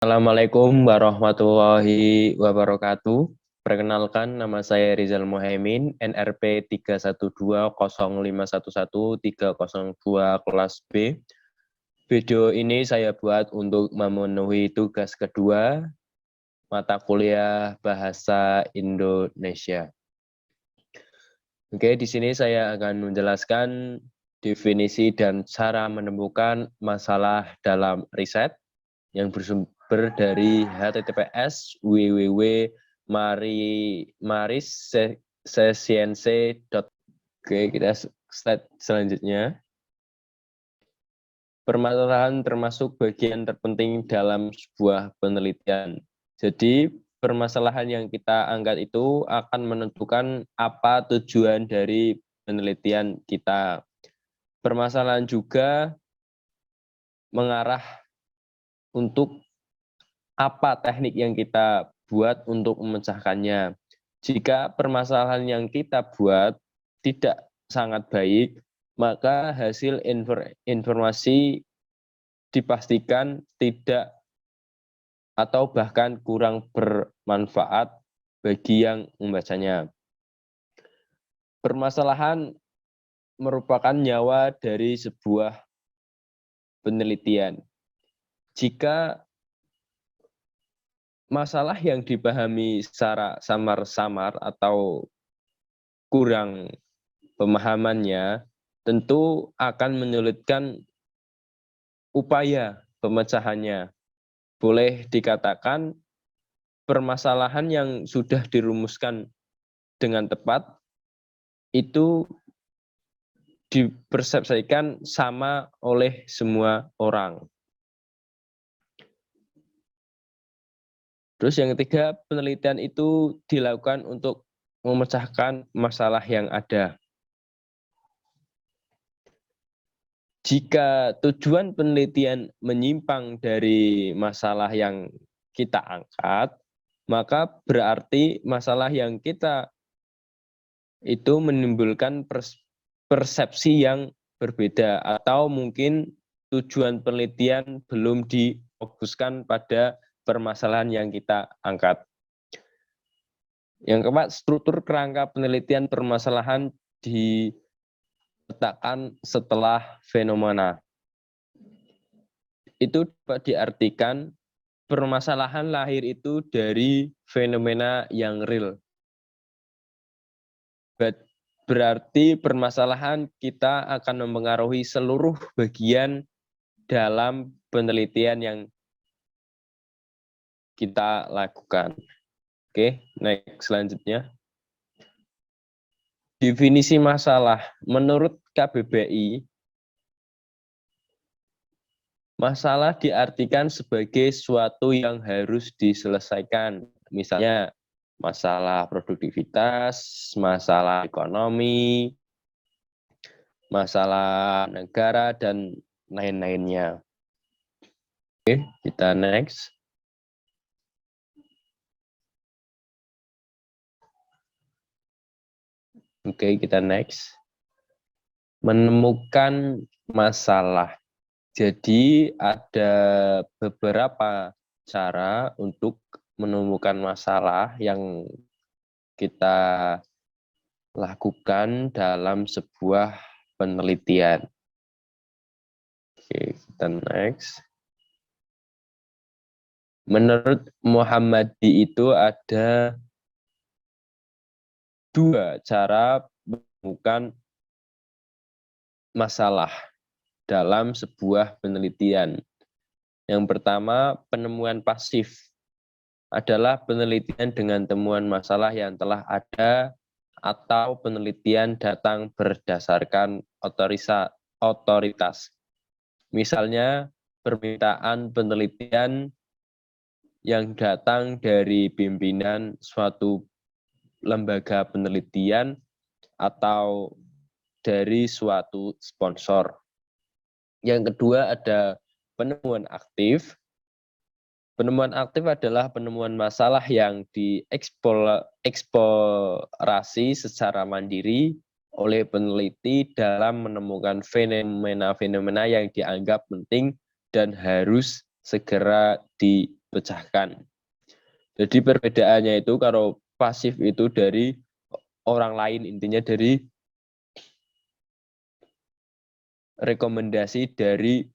Assalamualaikum warahmatullahi wabarakatuh. Perkenalkan, nama saya Rizal Muhaimin, NRP 3120511-302 kelas B. Video ini saya buat untuk memenuhi tugas kedua mata kuliah Bahasa Indonesia. Oke, di sini saya akan menjelaskan definisi dan cara menemukan masalah dalam riset yang bersumber dari https://www.marisscience.org. Oke, kita slide selanjutnya. Permasalahan termasuk bagian terpenting dalam sebuah penelitian. Jadi, permasalahan yang kita angkat itu akan menentukan apa tujuan dari penelitian kita. Permasalahan juga mengarah untuk apa teknik yang kita buat untuk memecahkannya. Jika permasalahan yang kita buat tidak sangat baik, maka hasil informasi dipastikan tidak atau bahkan kurang bermanfaat bagi yang membacanya. Permasalahan merupakan nyawa dari sebuah penelitian. Jika masalah yang dipahami secara samar-samar atau kurang pemahamannya, tentu akan menyulitkan upaya pemecahannya. Boleh dikatakan permasalahan yang sudah dirumuskan dengan tepat itu dipersepsikan sama oleh semua orang. Terus yang ketiga, penelitian itu dilakukan untuk memecahkan masalah yang ada. Jika tujuan penelitian menyimpang dari masalah yang kita angkat, maka berarti masalah yang kita itu menimbulkan persepsi yang berbeda, atau mungkin tujuan penelitian belum difokuskan pada permasalahan yang kita angkat. Yang keempat, struktur kerangka penelitian permasalahan diletakkan setelah fenomena. Itu dapat diartikan permasalahan lahir itu dari fenomena yang real. Berarti permasalahan kita akan mempengaruhi seluruh bagian dalam penelitian yang kita lakukan. Oke, next selanjutnya. Definisi masalah. Menurut KBBI, masalah diartikan sebagai suatu yang harus diselesaikan. Misalnya masalah produktivitas, masalah ekonomi, masalah negara, dan lain-lainnya. Oke, kita next. Oke, kita next. Menemukan masalah. Jadi ada beberapa cara untuk menemukan masalah yang kita lakukan dalam sebuah penelitian. Oke, kita next. Menurut Muhammadi itu ada dua cara menemukan masalah dalam sebuah penelitian. Yang pertama, penemuan pasif adalah penelitian dengan temuan masalah yang telah ada atau penelitian datang berdasarkan otoritas. Misalnya, permintaan penelitian yang datang dari pimpinan suatu lembaga penelitian atau dari suatu sponsor. Yang kedua ada penemuan aktif. Penemuan aktif adalah penemuan masalah yang dieksplorasi secara mandiri oleh peneliti dalam menemukan fenomena-fenomena yang dianggap penting dan harus segera pecahkan. Jadi perbedaannya itu kalau pasif itu dari orang lain, intinya dari rekomendasi dari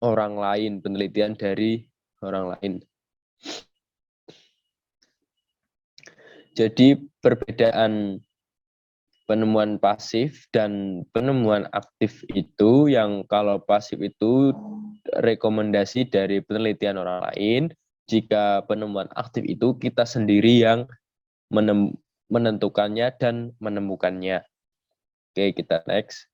orang lain, penelitian dari orang lain. Jadi perbedaan penemuan pasif dan penemuan aktif itu, yang kalau pasif itu rekomendasi dari penelitian orang lain, jika penemuan aktif itu kita sendiri yang menentukannya dan menemukannya. Oke, kita next.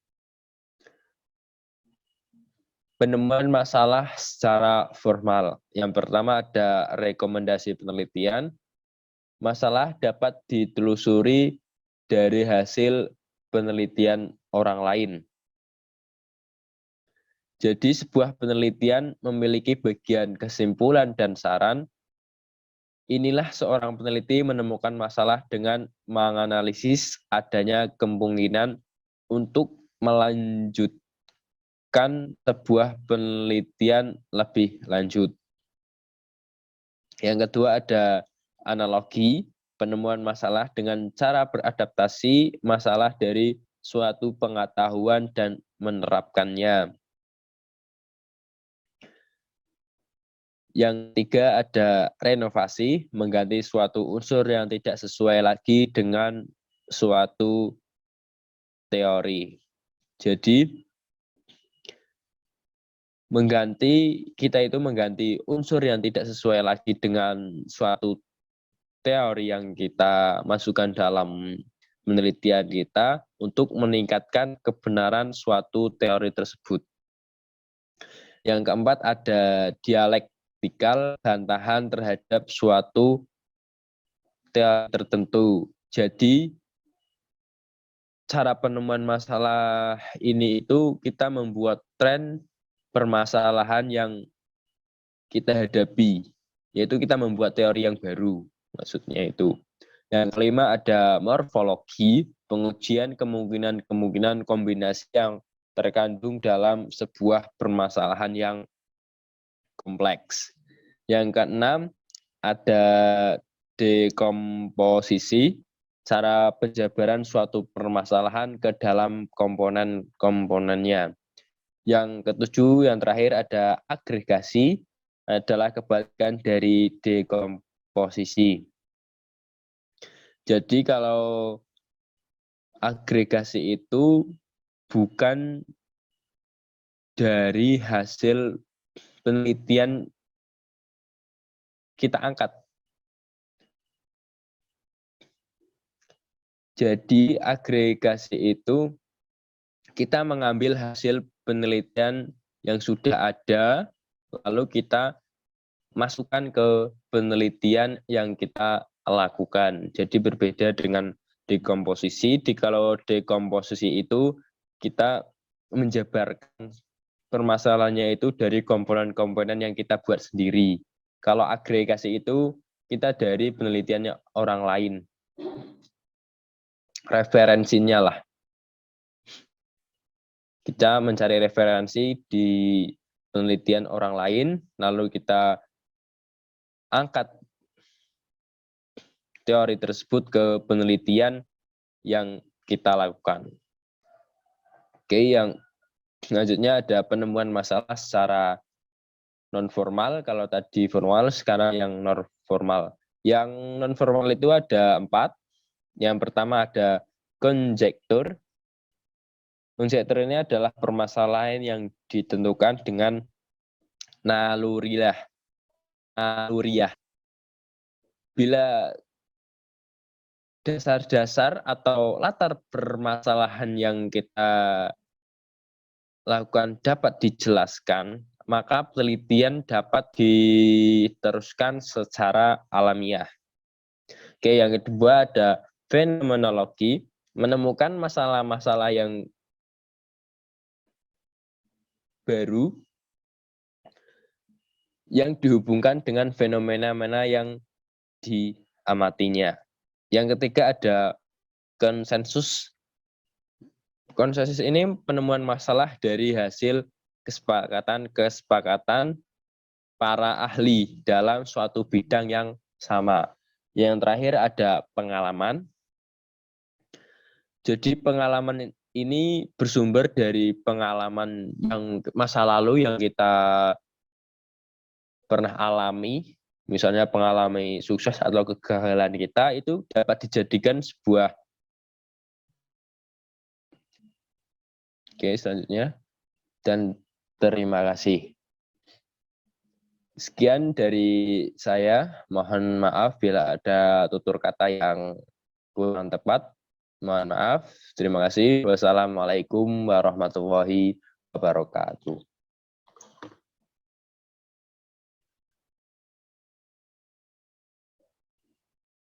Penemuan masalah secara formal. Yang pertama ada rekomendasi penelitian. Masalah dapat ditelusuri dari hasil penelitian orang lain. Jadi sebuah penelitian memiliki bagian kesimpulan dan saran. Inilah seorang peneliti menemukan masalah dengan menganalisis adanya kemungkinan untuk melanjutkan sebuah penelitian lebih lanjut. Yang kedua ada analogi, penemuan masalah dengan cara beradaptasi masalah dari suatu pengetahuan dan menerapkannya. Yang ketiga ada renovasi, mengganti suatu unsur yang tidak sesuai lagi dengan suatu teori. Jadi kita itu mengganti unsur yang tidak sesuai lagi dengan suatu teori yang kita masukkan dalam penelitian kita untuk meningkatkan kebenaran suatu teori tersebut. Yang keempat ada dialektikal, bantahan terhadap suatu teori tertentu. Jadi cara penemuan masalah ini itu kita membuat tren permasalahan yang kita hadapi, yaitu kita membuat teori yang baru, maksudnya itu. Yang kelima ada morfologi, pengujian kemungkinan-kemungkinan kombinasi yang terkandung dalam sebuah permasalahan yang kompleks. Yang keenam ada dekomposisi, cara penjabaran suatu permasalahan ke dalam komponen-komponennya. Yang ketujuh, yang terakhir ada agregasi, adalah kebalikan dari dekomposisi. Jadi kalau agregasi itu bukan dari hasil penelitian kita angkat. Jadi agregasi itu kita mengambil hasil penelitian yang sudah ada, lalu kita masukkan ke penelitian yang kita lakukan. Jadi berbeda dengan dekomposisi. Kalau dekomposisi itu kita menjabarkan permasalahannya itu dari komponen-komponen yang kita buat sendiri. Kalau agregasi itu kita dari penelitiannya orang lain. Referensinya lah. Kita mencari referensi di penelitian orang lain, lalu kita angkat teori tersebut ke penelitian yang kita lakukan. Oke, yang selanjutnya ada penemuan masalah secara non-formal. Kalau tadi formal, sekarang yang non-formal. Yang non-formal itu ada 4. Yang pertama ada konjektur. Konjektur ini adalah permasalahan yang ditentukan dengan naluriah. Bila dasar-dasar atau latar permasalahan yang kita lakukan dapat dijelaskan, maka penelitian dapat diteruskan secara alamiah. Oke, yang kedua ada fenomenologi, menemukan masalah-masalah yang baru yang dihubungkan dengan fenomena-fenomena yang diamatinya. Yang ketiga ada konsensus. Konsensus ini penemuan masalah dari hasil kesepakatan para ahli dalam suatu bidang yang sama. Yang terakhir ada pengalaman. Jadi pengalaman ini bersumber dari pengalaman yang masa lalu yang kita pernah alami, misalnya pengalaman sukses atau kegagalan kita, itu dapat dijadikan sebuah. Oke, selanjutnya. Dan terima kasih. Sekian dari saya. Mohon maaf bila ada tutur kata yang kurang tepat. Mohon maaf. Terima kasih. Wassalamualaikum warahmatullahi wabarakatuh.